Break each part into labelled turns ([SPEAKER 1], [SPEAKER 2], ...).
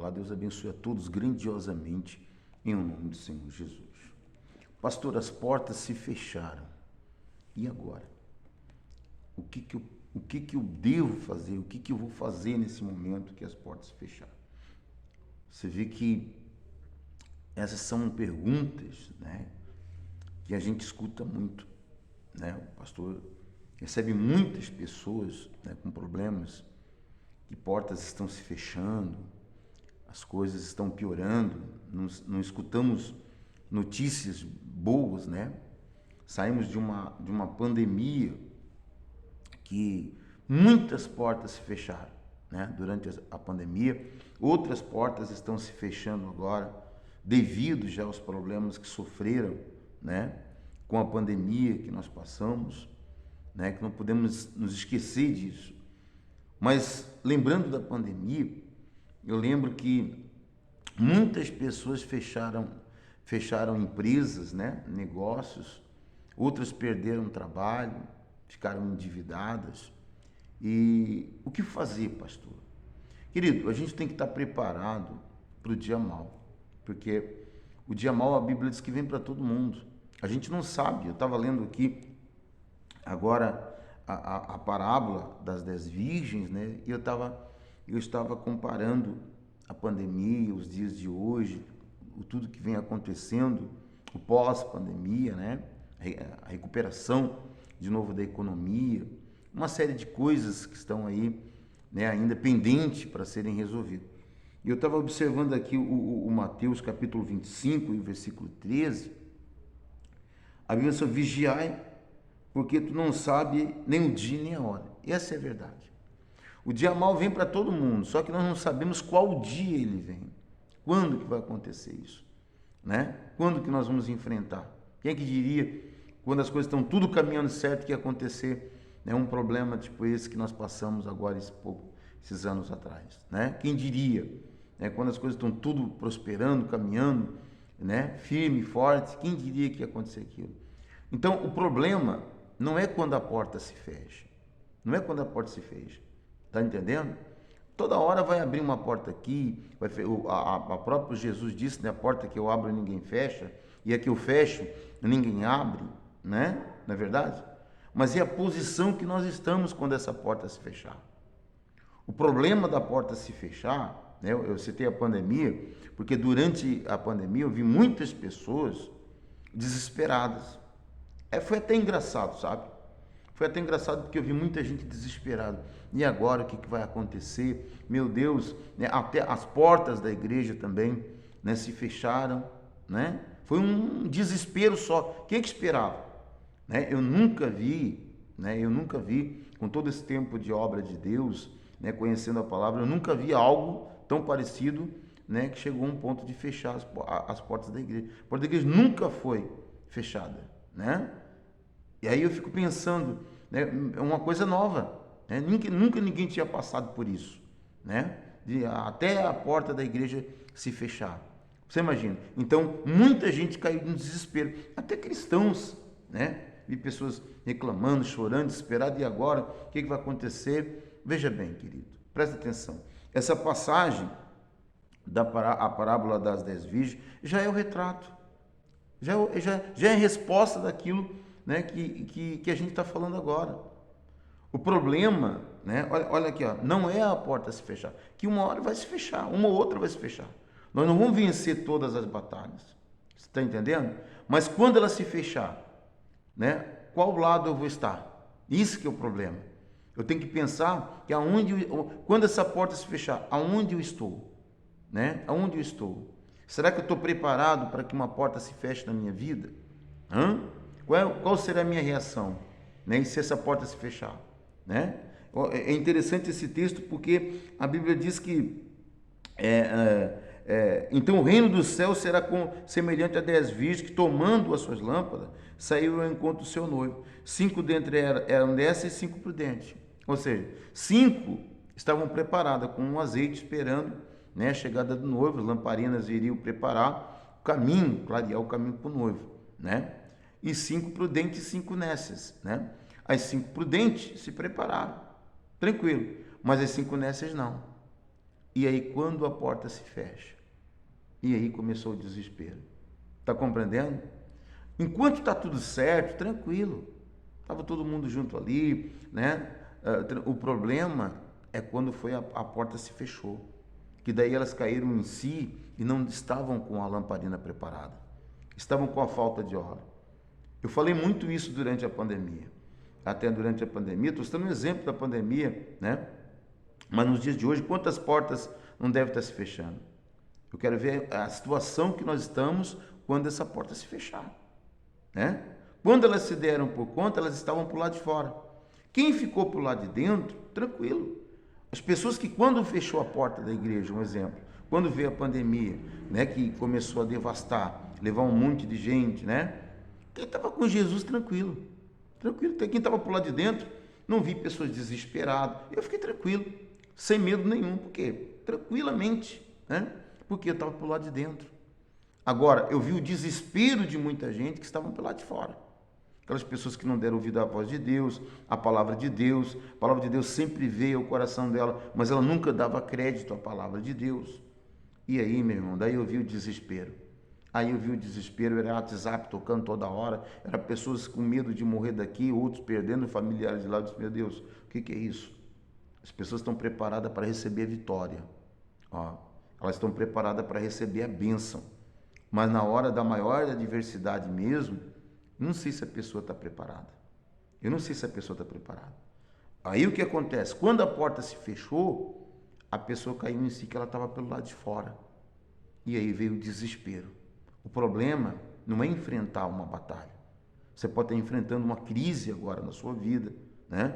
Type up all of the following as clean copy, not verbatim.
[SPEAKER 1] particular. Deus abençoe a todos grandiosamente, em nome do Senhor Jesus. Pastor, as portas se fecharam. E agora? O que que eu devo fazer? O que que eu vou fazer nesse momento que as portas se fecharam? Você vê que essas são perguntas, né, que a gente escuta muito, né? O pastor recebe muitas pessoas, né, com problemas, que portas estão se fechando, as coisas estão piorando, não escutamos notícias boas, né? Saímos de uma pandemia que muitas portas se fecharam, né? Durante a pandemia, outras portas estão se fechando agora, devido já aos problemas que sofreram, né? Com a pandemia que nós passamos, né? Que não podemos nos esquecer disso. Mas lembrando da pandemia, eu lembro que muitas pessoas fecharam empresas, né? Negócios, outras perderam trabalho, ficaram endividadas. E o que fazer, pastor? Querido, a gente tem que estar preparado para o dia mau, porque o dia mau, a Bíblia diz que vem para todo mundo. A gente não sabe. Eu estava lendo aqui agora a parábola das 10 virgens, né? E eu estava comparando a pandemia, os dias de hoje, tudo que vem acontecendo, o pós-pandemia, né? A recuperação de novo da economia, uma série de coisas que estão aí, né, ainda pendentes para serem resolvidas. E eu estava observando aqui o Mateus capítulo 25 e o versículo 13, a Bíblia diz: vigiai, porque tu não sabe nem o dia nem a hora. E essa é a verdade. O dia mau vem para todo mundo, só que nós não sabemos qual dia ele vem. Quando que vai acontecer isso? Né? Quando que nós vamos enfrentar? Quem é que diria, quando as coisas estão tudo caminhando certo, que ia acontecer, né, um problema tipo esse que nós passamos agora esses anos atrás? Né? Quem diria? Né, quando as coisas estão tudo prosperando, caminhando, né, firme, forte, quem diria que ia acontecer aquilo? Então, o problema não é quando a porta se fecha. Não é quando a porta se fecha. Está entendendo? Toda hora vai abrir uma porta aqui, a próprio Jesus disse, né, a porta que eu abro ninguém fecha, e a que eu fecho ninguém abre, né? Não é verdade? Mas é a posição que nós estamos quando essa porta se fechar. O problema da porta se fechar, né, eu citei a pandemia, porque durante a pandemia eu vi muitas pessoas desesperadas. Foi até engraçado, sabe? Foi até engraçado porque eu vi muita gente desesperada. E agora o que vai acontecer? Meu Deus, né? Até as portas da igreja também, né, se fecharam, né? Foi um desespero só. Quem é que esperava? Né? Eu nunca vi, né? Eu nunca vi, com todo esse tempo de obra de Deus, né, conhecendo a palavra, eu nunca vi algo tão parecido, né, que chegou a um ponto de fechar as portas da igreja. A porta da igreja nunca foi fechada, né? E aí eu fico pensando, né, é uma coisa nova, né? Nunca ninguém tinha passado por isso, né? Até a porta da igreja se fechar. Você imagina? Então, muita gente caiu no desespero, até cristãos, né? Vi pessoas reclamando, chorando, desesperadas, e agora? O que vai acontecer? Veja bem, querido, presta atenção. Essa passagem a parábola das 10 virgens já é o retrato, já é a resposta daquilo, né, que a gente está falando agora. O problema, né, olha aqui, ó, não é a porta se fechar, que uma hora vai se fechar, uma ou outra vai se fechar. Nós não vamos vencer todas as batalhas, você está entendendo? Mas quando ela se fechar, né, qual lado eu vou estar? Isso que é o problema. Eu tenho que pensar que quando essa porta se fechar, aonde eu estou? Né? Aonde eu estou? Será que eu estou preparado para que uma porta se feche na minha vida? Qual será a minha reação, né? E se essa porta se fechar? Né? É interessante esse texto porque a Bíblia diz que então o reino dos céus será semelhante a 10 virgens que, tomando as suas lâmpadas, saíram ao encontro do seu noivo. 5 dentre eram dessas e 5 prudentes. Ou seja, 5 estavam preparadas com um azeite esperando, né, a chegada do noivo. As lamparinas iriam preparar o caminho, clarear o caminho para o noivo, né? E 5 prudentes e 5 nécias, né? As 5 prudentes se prepararam, tranquilo, mas as 5 nécias não. E aí quando a porta se fecha, e aí começou o desespero. Está compreendendo? Enquanto está tudo certo, tranquilo. Estava todo mundo junto ali, né? O problema é quando a porta se fechou. Que daí elas caíram em si e não estavam com a lamparina preparada. Estavam com a falta de óleo. Eu falei muito isso durante a pandemia. Até durante a pandemia, estou citando um exemplo da pandemia, né? Mas nos dias de hoje, quantas portas não devem estar se fechando? Eu quero ver a situação que nós estamos quando essa porta se fechar, né? Quando elas se deram por conta, elas estavam por lá de fora. Quem ficou por lá de dentro, tranquilo. As pessoas que quando fechou a porta da igreja, um exemplo, quando veio a pandemia, né, que começou a devastar, levar um monte de gente, né? Quem estava com Jesus, tranquilo. Tranquilo. Quem estava por lá de dentro, não vi pessoas desesperadas. Eu fiquei tranquilo, sem medo nenhum. Por quê? Tranquilamente, né? Porque eu estava por lá de dentro. Agora, eu vi o desespero de muita gente que estavam pelo lado de fora. Aquelas pessoas que não deram ouvido à voz de Deus, à palavra de Deus. A palavra de Deus sempre veio ao coração dela, mas ela nunca dava crédito à palavra de Deus. E aí, meu irmão, daí eu vi o desespero. Aí eu vi o desespero, era WhatsApp tocando toda hora, era pessoas com medo de morrer daqui, outros perdendo familiares de lá. Eu disse, meu Deus, o que é isso? As pessoas estão preparadas para receber a vitória. Ó, elas estão preparadas para receber a bênção. Mas na hora da maior adversidade mesmo, não sei se a pessoa está preparada. Eu não sei se a pessoa está preparada. Aí o que acontece? Quando a porta se fechou, a pessoa caiu em si que ela estava pelo lado de fora. E aí veio o desespero. O problema não é enfrentar uma batalha. Você pode estar enfrentando uma crise agora na sua vida, né?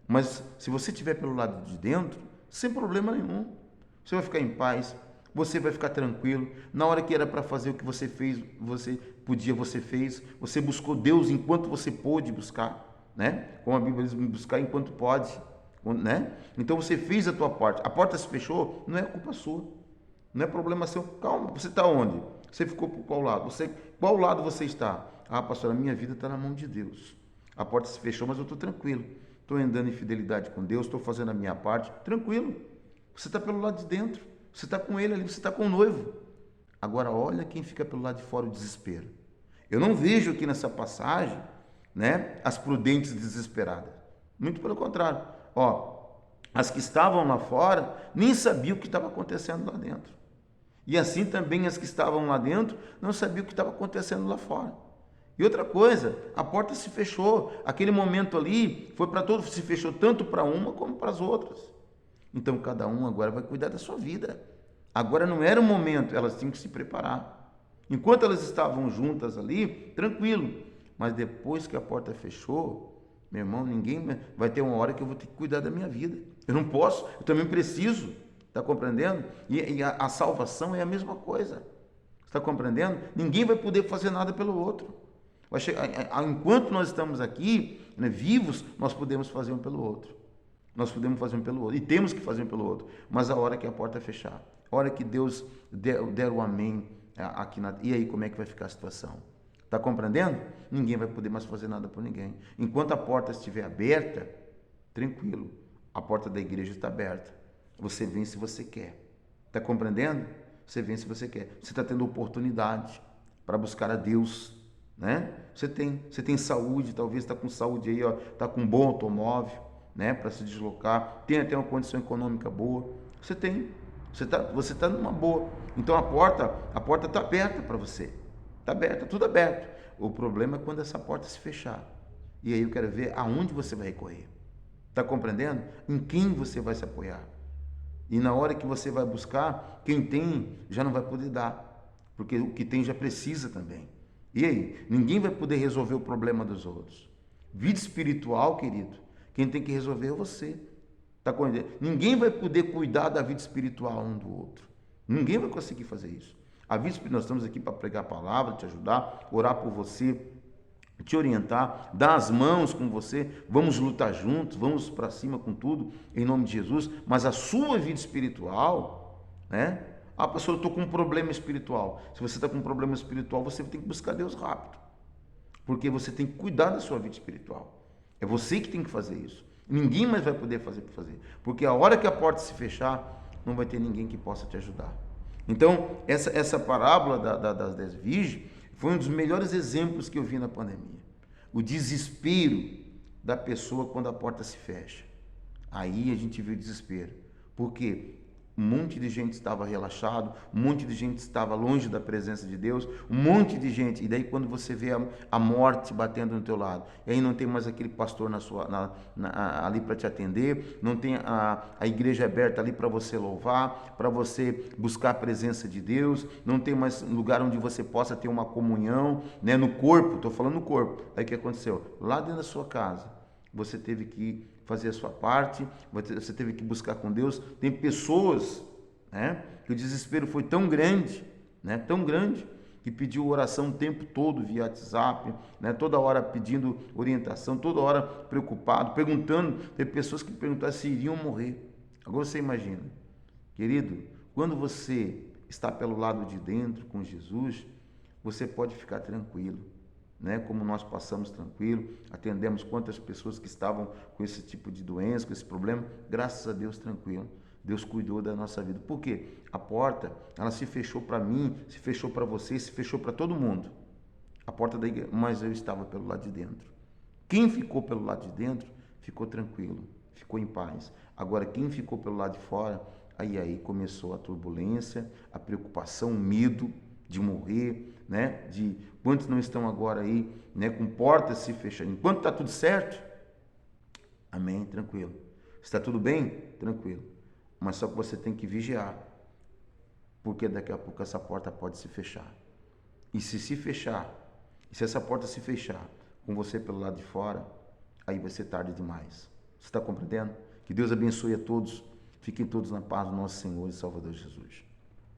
[SPEAKER 1] Mas se você estiver pelo lado de dentro, sem problema nenhum, você vai ficar em paz, você vai ficar tranquilo. Na hora que era para fazer o que você fez, você podia, você fez. Você buscou Deus enquanto você pôde buscar, né? Como a Bíblia diz, buscar enquanto pode, né? Então você fez a tua parte. A porta se fechou, não é culpa sua, não é problema seu. Calma, você está onde? Você ficou por qual lado? Qual lado você está? Ah, pastor, a minha vida está na mão de Deus. A porta se fechou, mas eu estou tranquilo. Estou andando em fidelidade com Deus, estou fazendo a minha parte, tranquilo. Você está pelo lado de dentro, você está com ele ali, você está com o noivo. Agora, olha quem fica pelo lado de fora, o desespero. Eu não vejo aqui nessa passagem, né, as prudentes desesperadas. Muito pelo contrário. Ó, as que estavam lá fora nem sabiam o que estava acontecendo lá dentro. E assim também as que estavam lá dentro não sabiam o que estava acontecendo lá fora. E outra coisa, a porta se fechou. Aquele momento ali foi para todos, se fechou tanto para uma como para as outras. Então cada um agora vai cuidar da sua vida. Agora não era o momento, elas tinham que se preparar. Enquanto elas estavam juntas ali, tranquilo. Mas depois que a porta fechou, meu irmão, ninguém vai ter uma hora que eu vou ter que cuidar da minha vida. Eu não posso, eu também preciso. Está compreendendo? E a salvação é a mesma coisa. Está compreendendo? Ninguém vai poder fazer nada pelo outro. Enquanto nós estamos aqui, né, vivos, nós podemos fazer um pelo outro. Nós podemos fazer um pelo outro. E temos que fazer um pelo outro. Mas a hora que a porta fechar, a hora que Deus der o amém aqui e aí como é que vai ficar a situação? Está compreendendo? Ninguém vai poder mais fazer nada por ninguém. Enquanto a porta estiver aberta, tranquilo. A porta da igreja está aberta. Você vem se você quer. Está compreendendo? Você vem se você quer. Você está tendo oportunidade para buscar a Deus, né? Você tem saúde, talvez está com saúde aí, ó, está com um bom automóvel, né, para se deslocar, tem até uma condição econômica boa. Você tem. Você tá numa boa. Então a porta está aberta para você. Está aberta, tudo aberto. O problema é quando essa porta se fechar. E aí eu quero ver aonde você vai recorrer. Está compreendendo? Em quem você vai se apoiar? E na hora que você vai buscar, quem tem já não vai poder dar, porque o que tem já precisa também. E aí? Ninguém vai poder resolver o problema dos outros. Vida espiritual, querido, quem tem que resolver é você. Tá compreendendo? Ninguém vai poder cuidar da vida espiritual um do outro. Ninguém vai conseguir fazer isso. A vida espiritual, nós estamos aqui para pregar a palavra, te ajudar, orar por você, te orientar, dar as mãos com você, vamos lutar juntos, vamos para cima com tudo, em nome de Jesus. Mas a sua vida espiritual, né? Ah, pastor, eu estou com um problema espiritual. Se você está com um problema espiritual, você tem que buscar Deus rápido, porque você tem que cuidar da sua vida espiritual. É você que tem que fazer isso. Ninguém mais vai poder fazer, porque a hora que a porta se fechar, não vai ter ninguém que possa te ajudar. Então, essa parábola das 10 virgens foi um dos melhores exemplos que eu vi na pandemia. O desespero da pessoa quando a porta se fecha. Aí a gente viu o desespero. Por quê? Um monte de gente estava relaxado, um monte de gente estava longe da presença de Deus, um monte de gente. E daí quando você vê a morte batendo no teu lado, e aí não tem mais aquele pastor ali para te atender, não tem a igreja aberta ali para você louvar, para você buscar a presença de Deus, não tem mais lugar onde você possa ter uma comunhão, né, no corpo, estou falando no corpo. Aí o que aconteceu? Lá dentro da sua casa, você teve que fazer a sua parte, você teve que buscar com Deus. Tem pessoas, né, que o desespero foi tão grande, né, tão grande, que pediu oração o tempo todo via WhatsApp, né, toda hora pedindo orientação, toda hora preocupado, perguntando. Tem pessoas que perguntaram se iriam morrer. Agora você imagina, querido, quando você está pelo lado de dentro com Jesus, você pode ficar tranquilo, né? Como nós passamos tranquilo, atendemos quantas pessoas que estavam com esse tipo de doença, com esse problema, graças a Deus tranquilo. Deus cuidou da nossa vida. Por quê? A porta, ela se fechou para mim, se fechou para você, se fechou para todo mundo. A porta da igreja, mas eu estava pelo lado de dentro. Quem ficou pelo lado de dentro, ficou tranquilo, ficou em paz. Agora, quem ficou pelo lado de fora, aí começou a turbulência, a preocupação, o medo de morrer, né? De quantos não estão agora aí, né? Com portas se fechando. Enquanto está tudo certo, amém, tranquilo. Está tudo bem? Tranquilo. Mas só que você tem que vigiar, porque daqui a pouco essa porta pode se fechar. E se fechar, e se essa porta se fechar com você pelo lado de fora, aí vai ser tarde demais. Você está compreendendo? Que Deus abençoe a todos. Fiquem todos na paz do nosso Senhor e Salvador Jesus.